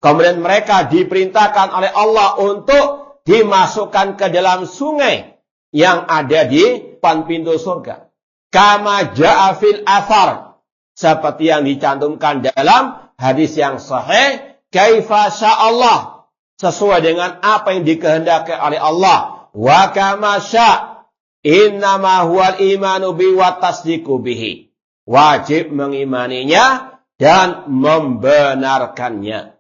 Kemudian mereka diperintahkan oleh Allah untuk dimasukkan ke dalam sungai yang ada di depan pintu surga. Kama ja'a fil athar. Seperti yang dicantumkan dalam hadis yang sahih. Kaifa sya'allah. Sesuai dengan apa yang dikehendaki oleh Allah. Wa kama sya' innama huwal imanu bi wa tasdiqu bihi. Wajib mengimaninya dan membenarkannya.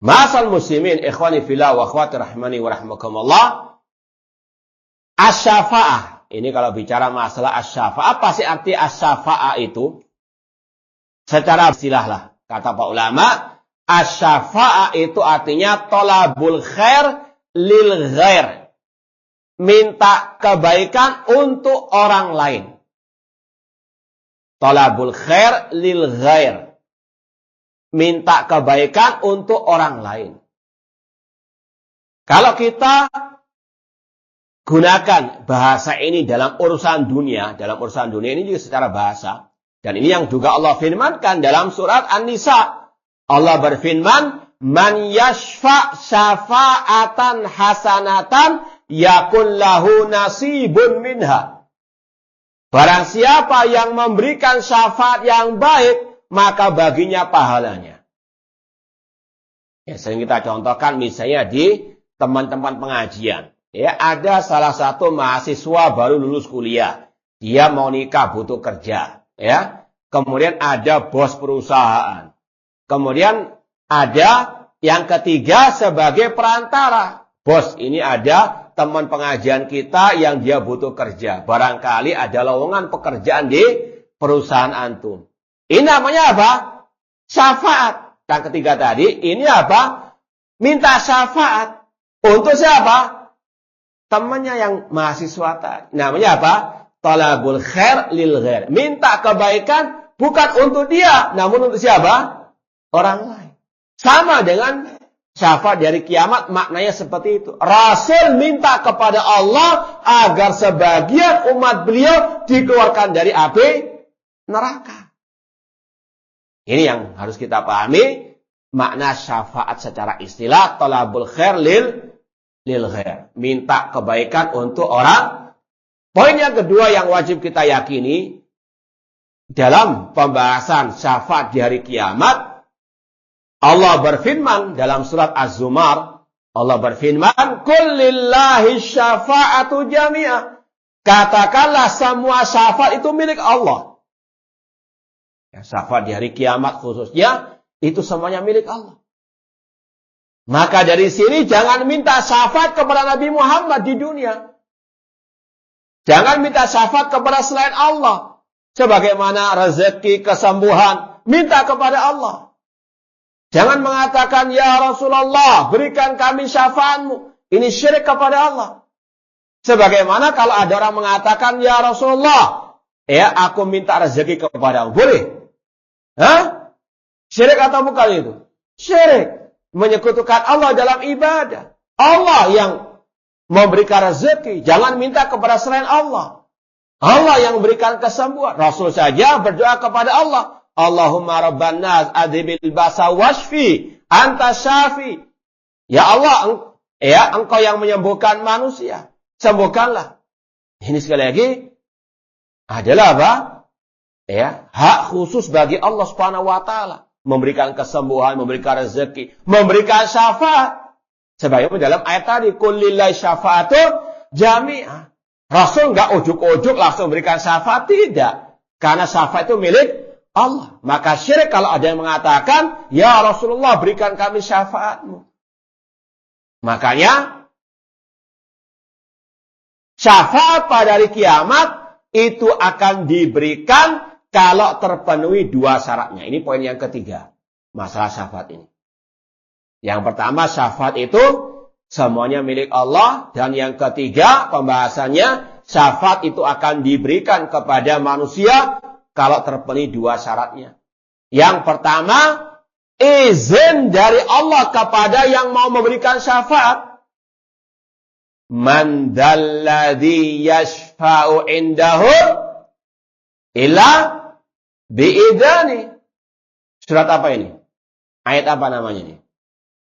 Masal muslimin ikhwani fillah wa akhwati rahmani wa rahmakumullah. Asy-syafa'ah. Ini kalau bicara masalah asy-syafa'ah, apa sih arti asy-syafa'ah itu? Secara istilah lah, kata pak ulama, asy-syafa'ah itu artinya tolabul khair lil ghair. Minta kebaikan untuk orang lain. Tolabul khair lil ghair. Minta kebaikan untuk orang lain. Kalau kita gunakan bahasa ini dalam urusan dunia ini juga secara bahasa. Dan ini yang juga Allah firmankan dalam surat An-Nisa. Allah berfirman, man yashfa' syafa'atan hasanatan yakun lahu nasibun minha. Barang siapa yang memberikan syafaat yang baik, maka baginya pahalanya. Ya, sering kita contohkan misalnya di teman-teman pengajian. Ya, ada salah satu mahasiswa baru lulus kuliah. Dia mau nikah, butuh kerja. Ya, kemudian ada bos perusahaan. Kemudian ada yang ketiga sebagai perantara. Bos, ini ada teman pengajian kita yang dia butuh kerja. Barangkali ada lowongan pekerjaan di perusahaan antum. Ini namanya apa? Syafaat. Yang ketiga tadi, ini apa? Minta syafaat. Untuk siapa? temannya yang mahasiswa tadi. Namanya apa? Talabul khair lil ghair. Minta kebaikan bukan untuk dia, namun untuk siapa? Orang lain. Sama dengan syafaat dari kiamat, maknanya seperti itu. Rasul minta kepada Allah agar sebagian umat beliau dikeluarkan dari api neraka. Ini yang harus kita pahami. Makna syafaat secara istilah, talabul khair lil ghair. Minta kebaikan untuk orang. Poin yang kedua yang wajib kita yakini dalam pembahasan syafaat di hari kiamat, Allah berfirman dalam surat Az-Zumar, Allah berfirman, "Qul lillahi syafa'atu jami'ah." Katakanlah semua syafaat itu milik Allah. Ya, syafaat di hari kiamat khususnya itu semuanya milik Allah. Maka dari sini jangan minta syafaat kepada Nabi Muhammad di dunia. Jangan minta syafaat kepada selain Allah. Sebagaimana rezeki, kesembuhan, minta kepada Allah. Jangan mengatakan, ya Rasulullah, berikan kami syafaatmu. Ini syirik kepada Allah. Sebagaimana kalau ada orang mengatakan, ya Rasulullah, ya aku minta rezeki kepadamu. Boleh? Hah? Syirik atau bukan itu? Syirik. Menyekutukan Allah dalam ibadah. Allah yang memberikan rezeki. Jangan minta kepada selain Allah. Allah yang memberikan kesembuhan. Rasul saja berdoa kepada Allah. Allahumma rabban nas adhibil basa washfi anta syafi. Ya Allah, ya engkau yang menyembuhkan manusia, sembuhkanlah. Ini sekali lagi adalah apa? Ya, hak khusus bagi Allah Subhanahu wa taala, memberikan kesembuhan, memberikan rezeki, memberikan syafaat. Sebagaimana dalam ayat tadi, qul lillahi syafa'atu jami'ah. Rasul enggak ujuk-ujuk langsung berikan syafaat, tidak. Karena syafaat itu milik Allah. Maka syirik kalau ada yang mengatakan, ya Rasulullah berikan kami syafaatmu. Makanya, syafaat pada hari kiamat itu akan diberikan kalau terpenuhi dua syaratnya. Ini poin yang ketiga. Masalah syafaat ini. Yang pertama, syafaat itu semuanya milik Allah. Dan yang ketiga, pembahasannya, syafaat itu akan diberikan kepada manusia kalau terpenuhi dua syaratnya. Yang pertama, izin dari Allah kepada yang mau memberikan syafaat. Man dalladzi yashfa'u indahu illa bi'idani. Surat apa ini? Ayat apa namanya ini?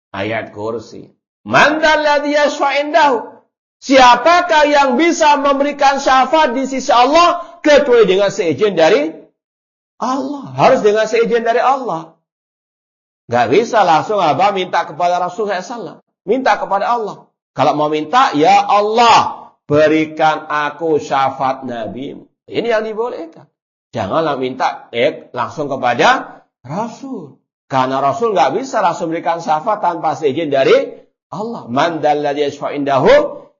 Ayat kursi. Man dalladzi yashfa'u indahu. Siapakah yang bisa memberikan syafaat di sisi Allah kecuali dengan seizin dari Allah. Harus dengan seizin dari Allah. Gak bisa langsung minta kepada Rasulullah SAW. Minta kepada Allah. Kalau mau minta, ya Allah, berikan aku syafaat Nabi-Mu. Ini yang dibolehkan. Janganlah minta langsung kepada Rasul. Karena Rasul gak bisa langsung berikan syafaat tanpa seizin dari Allah. Man dalladzi yashfa'u indahu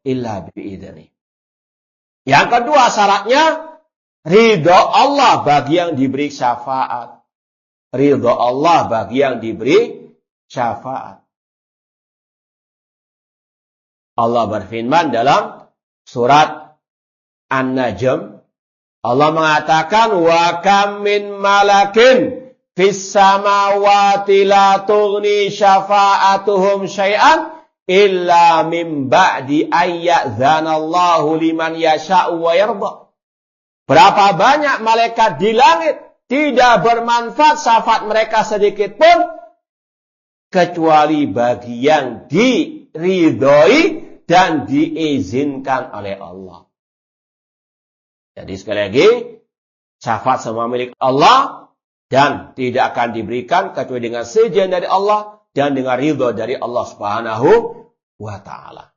illa bi'idzni. Yang kedua syaratnya, ridho Allah bagi yang diberi syafaat. Ridho Allah bagi yang diberi syafaat. Allah berfirman dalam surat An-Najm. Allah mengatakan, wa kam min malakin fis samawati la tughni syafa'atuhum syai'an illa min ba'di ayyadzanallahu liman yasha'u wa yarda. Berapa banyak malaikat di langit tidak bermanfaat syafaat mereka sedikit pun kecuali bagi yang diridhoi dan diizinkan oleh Allah. Jadi sekali lagi, syafaat semua milik Allah dan tidak akan diberikan kecuali dengan seizin dari Allah dan dengan ridho dari Allah Subhanahu wa taala.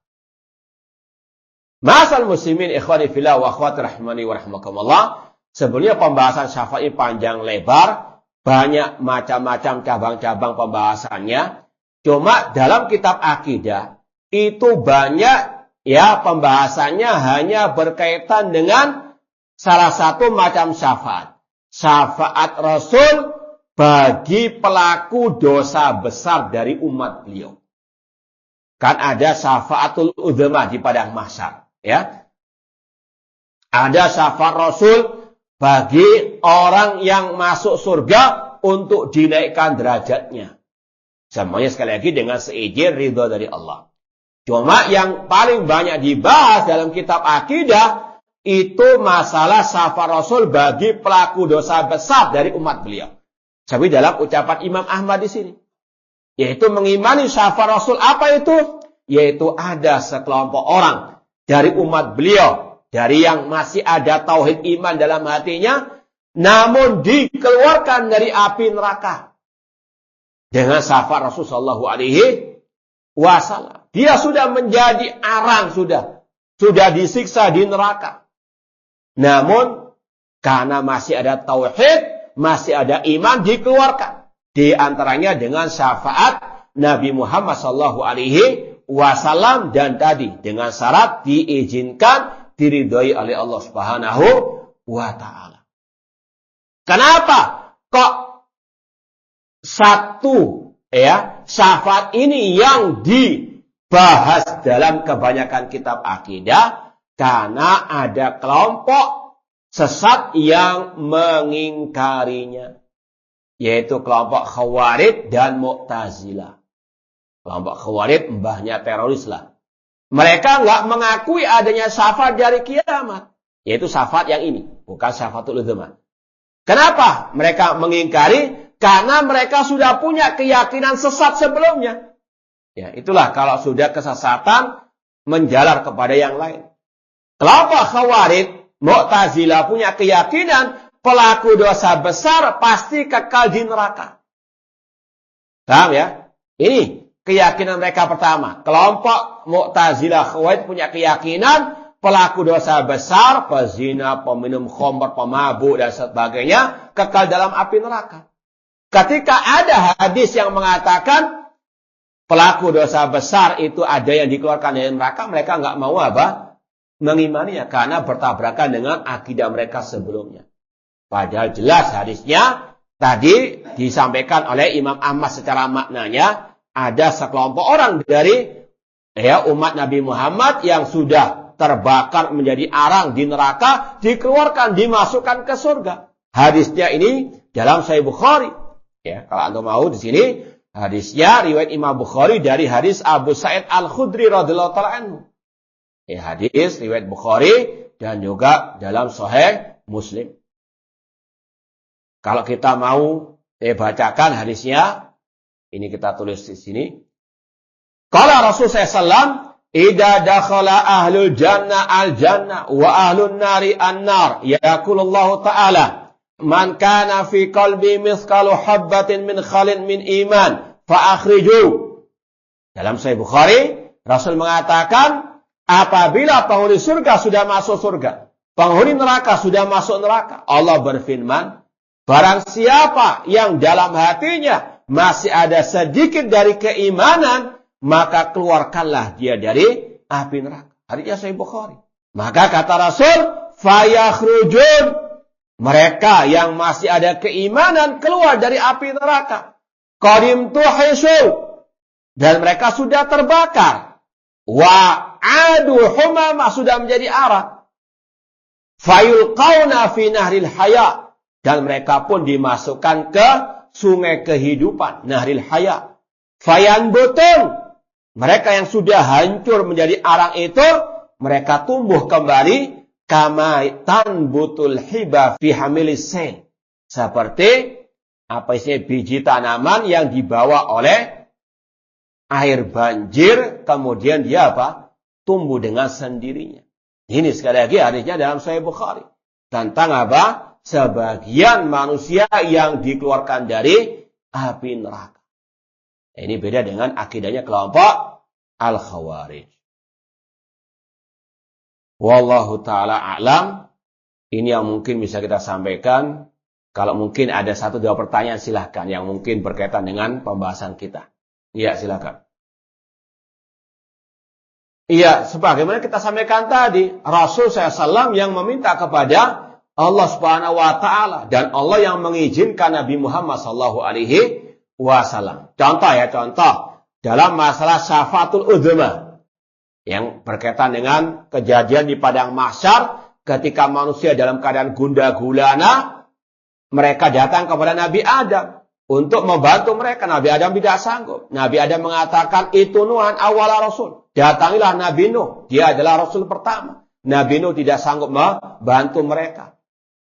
Ma'asal muslimin ikhwani fillah wa akhwati rahimani wa rahmakumullah. Sebenarnya pembahasan syafaat ini panjang lebar, banyak macam-macam cabang-cabang pembahasannya. Cuma dalam kitab akidah itu banyak ya pembahasannya hanya berkaitan dengan salah satu macam syafaat. Syafaat Rasul bagi pelaku dosa besar dari umat beliau. Kan ada syafaatul udzama di padang mahsyar, ya. Ada syafaat Rasul bagi orang yang masuk surga untuk dinaikkan derajatnya. Semuanya sekali lagi dengan seizin ridha dari Allah. Cuma yang paling banyak dibahas dalam kitab akidah itu masalah syafaat Rasul bagi pelaku dosa besar dari umat beliau. Tapi dalam ucapan Imam Ahmad di sini, yaitu mengimani syafaat Rasul apa itu? Yaitu ada sekelompok orang dari umat beliau, dari yang masih ada tauhid iman dalam hatinya, namun dikeluarkan dari api neraka dengan syafaat Rasul sallallahu alaihi wasallam. Dia sudah menjadi arang, sudah disiksa di neraka. Namun karena masih ada tauhid, masih ada iman, dikeluarkan. Di antaranya dengan syafaat Nabi Muhammad sallallahu alaihi wasallam, dan tadi dengan syarat diizinkan, diridhoi oleh Allah Subhanahu wa taala. Kenapa kok satu syafaat ini yang dibahas dalam kebanyakan kitab akidah? Karena ada kelompok sesat yang mengingkarinya, yaitu kelompok Khawarij dan Mu'tazilah. Kelompok Khawarij mbahnya teroris lah. Mereka nggak mengakui adanya syafaat dari kiamat, yaitu syafaat yang ini, bukan syafaatul udzma. Kenapa mereka mengingkari? Karena mereka sudah punya keyakinan sesat sebelumnya. Ya, itulah kalau sudah kesesatan menjalar kepada yang lain. Kelompok Khawarij, Mu'tazilah punya keyakinan pelaku dosa besar pasti kekal di neraka. Paham ya? Ini keyakinan mereka pertama. Kelompok Mu'tazilah Khawarij punya keyakinan pelaku dosa besar, pezina, peminum khamr, pemabuk dan sebagainya kekal dalam api neraka. Ketika ada hadis yang mengatakan pelaku dosa besar itu ada yang dikeluarkan dari neraka, mereka nggak mau mengimaninya karena bertabrakan dengan akidah mereka sebelumnya. Padahal jelas hadisnya tadi disampaikan oleh Imam Ahmad secara maknanya, ada sekelompok orang dari umat Nabi Muhammad yang sudah terbakar menjadi arang di neraka, dikeluarkan, dimasukkan ke surga. Hadisnya ini dalam Sahih Bukhari. Ya, kalau Anda mau di sini hadisnya riwayat Imam Bukhari dari hadis Abu Sa'id Al-Khudri radhiyallahu ta'ala anhu. Ya, hadis riwayat Bukhari dan juga dalam Sahih Muslim. Kalau kita mau bacakan hadisnya, ini kita tulis di sini. Qala Rasulullah SAW, "Idza dakhala ahlul jannah al-jannah wa ahlun nari an-nar." Yaqulullahu ta'ala, "Man kana fi qalbi mithqalu habbatin min khalin min iman, fa akhriju." Dalam Sahih Bukhari, Rasul mengatakan, apabila penghuni surga sudah masuk surga, penghuni neraka sudah masuk neraka, Allah berfirman, barang siapa yang dalam hatinya masih ada sedikit dari keimanan, maka keluarkanlah dia dari api neraka. Hadisnya Sahih Bukhari. Maka kata Rasul, fayakhrujun, mereka yang masih ada keimanan keluar dari api neraka. Qadim tuhisu, dan mereka sudah terbakar. Wa adu humama, sudah menjadi arak. Fayulqauna fi nahril haya, dan mereka pun dimasukkan ke sungai kehidupan, nahril haya. Fayanbutun, mereka yang sudah hancur menjadi arang itu, mereka tumbuh kembali kama tanbutul hiba fi hamilis sail, seperti biji tanaman yang dibawa oleh air banjir, kemudian dia tumbuh dengan sendirinya. Ini sekali lagi hadisnya dalam Sahih Bukhari tentang sebagian manusia yang dikeluarkan dari api neraka. Ini beda dengan akidahnya kelompok Al-Khawarij. Wallahu ta'ala a'lam. Ini yang mungkin bisa kita sampaikan. Kalau mungkin ada 1-2 pertanyaan silahkan yang mungkin berkaitan dengan pembahasan kita. Iya, silahkan. Iya, sebagaimana kita sampaikan tadi, Rasul SAW yang meminta kepada Allah Subhanahu wa taala dan Allah yang mengizinkan Nabi Muhammad sallallahu alaihi wasallam. Contoh. dalam masalah syafaatul uzma yang berkaitan dengan kejadian di padang mahsyar ketika manusia dalam keadaan gundah gulana, mereka datang kepada Nabi Adam untuk membantu mereka. Nabi Adam tidak sanggup. Nabi Adam mengatakan, itu Nuhan awal rasul. Datangilah Nabi Nuh. Dia adalah rasul pertama. Nabi Nuh tidak sanggup membantu mereka.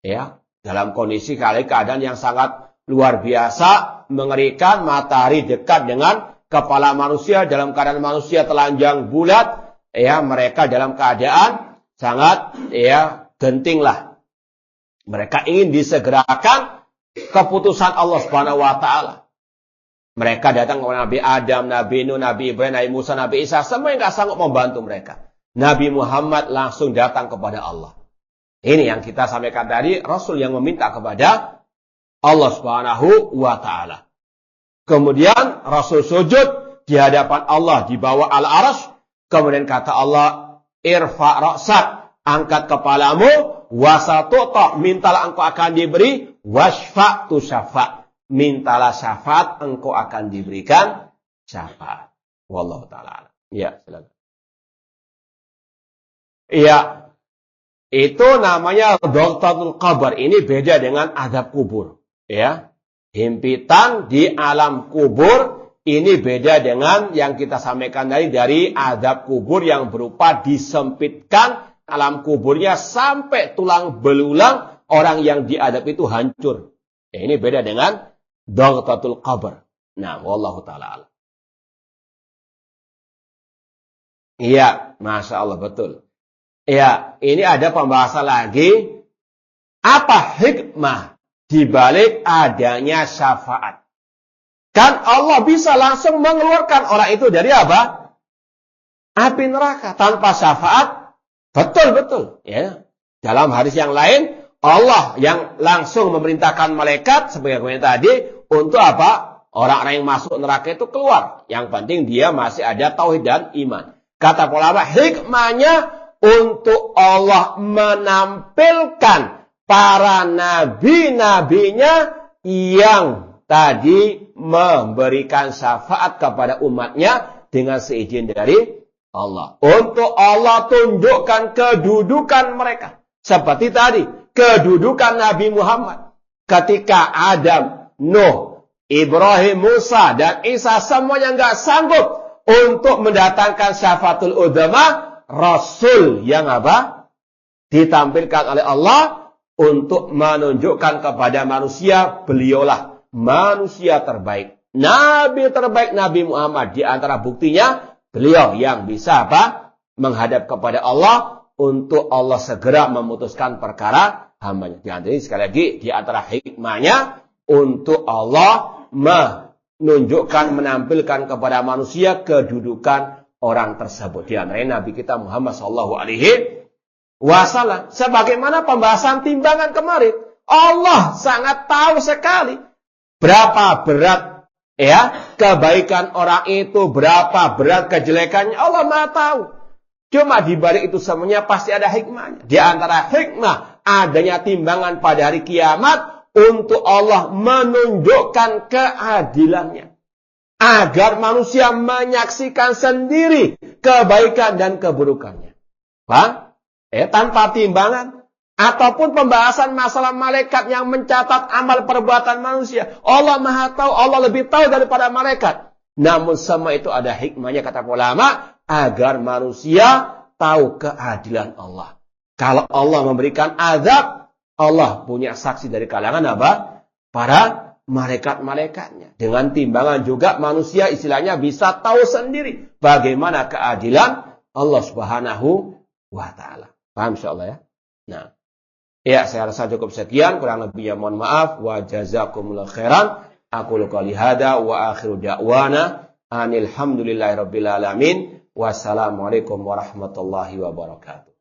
Ya, dalam kondisi keadaan yang sangat luar biasa, mengerikan, matahari dekat dengan kepala manusia, dalam keadaan manusia telanjang bulat, ya, mereka dalam keadaan sangat, ya, gentinglah. Mereka ingin disegerakan keputusan Allah Subhanahu wa taala. Mereka datang kepada Nabi Adam, Nabi Nuh, Nabi Ibrahim, Nabi Musa, Nabi Isa, semua yang enggak sanggup membantu mereka. Nabi Muhammad langsung datang kepada Allah. Ini yang kita sampaikan tadi, Rasul yang meminta kepada Allah Subhanahu wa taala. Kemudian Rasul sujud di hadapan Allah di bawah al-arsy. Kemudian kata Allah, irfa ra'sak, angkat kepalamu, wasatuta, mintalah engkau akan diberi, wasfa tu syafa, mintalah syafaat, engkau akan diberikan syafaat. Wallahu ta'ala. Ya, silakan. Iya, itu namanya dhaqtatul qabr. Ini beda dengan azab kubur. Ya, himpitan di alam kubur. Ini beda dengan yang kita sampaikan dari azab kubur yang berupa disempitkan alam kuburnya sampai tulang belulang, orang yang diadab itu hancur. Ya, ini beda dengan dhaqtatul qabr. Nah, wallahu ta'ala. Iya, Masya Allah, betul. Ya, ini ada pembahasan lagi. Apa hikmah dibalik adanya syafaat? Kan Allah bisa langsung mengeluarkan orang itu dari apa? Api neraka tanpa syafaat. Betul. Ya. Dalam hadis yang lain, Allah yang langsung memerintahkan malaikat sebagaimana tadi untuk apa? Orang-orang yang masuk neraka itu keluar. Yang penting dia masih ada tauhid dan iman. Kata ulama, hikmahnya untuk Allah menampilkan para nabi-nabinya yang tadi memberikan syafaat kepada umatnya dengan seizin dari Allah. Untuk Allah tunjukkan kedudukan mereka. Seperti tadi, kedudukan Nabi Muhammad. Ketika Adam, Nuh, Ibrahim, Musa, dan Isa semuanya nggak sanggup untuk mendatangkan syafaatul uzma, Rasul yang apa? Ditampilkan oleh Allah untuk menunjukkan kepada manusia, beliaulah manusia terbaik. Nabi terbaik Nabi Muhammad. Di antara buktinya, beliau yang bisa apa? Menghadap kepada Allah untuk Allah segera memutuskan perkara hambanya. Di antara sekali lagi, di antara hikmahnya untuk Allah menunjukkan, menampilkan kepada manusia kedudukan orang tersebut. Di antaranya Nabi kita Muhammad SAW. Sebagaimana pembahasan timbangan kemarin. Allah sangat tahu sekali berapa berat ya kebaikan orang itu, berapa berat kejelekannya. Allah Maha tahu. Cuma di balik itu semuanya pasti ada hikmahnya. Di antara hikmah adanya timbangan pada hari kiamat untuk Allah menunjukkan keadilannya. Agar manusia menyaksikan sendiri kebaikan dan keburukannya. Paham? Tanpa timbangan. Ataupun pembahasan masalah malaikat yang mencatat amal perbuatan manusia. Allah Maha tahu, Allah lebih tahu daripada malaikat. Namun semua itu ada hikmahnya, kata ulama, agar manusia tahu keadilan Allah. Kalau Allah memberikan azab, Allah punya saksi dari kalangan apa? Para malaikat-malaikatnya. Dengan timbangan juga manusia istilahnya bisa tahu sendiri bagaimana keadilan Allah Subhanahu wa taala. Paham insyaallah ya? Nah, ya saya rasa cukup sekian, kurang lebihnya mohon maaf. Wa jazakumullahu khairan. Aku qouli hada wa akhiru da'wana anil hamdulillahirabbil alamin. Wassalamualaikum warahmatullahi wabarakatuh.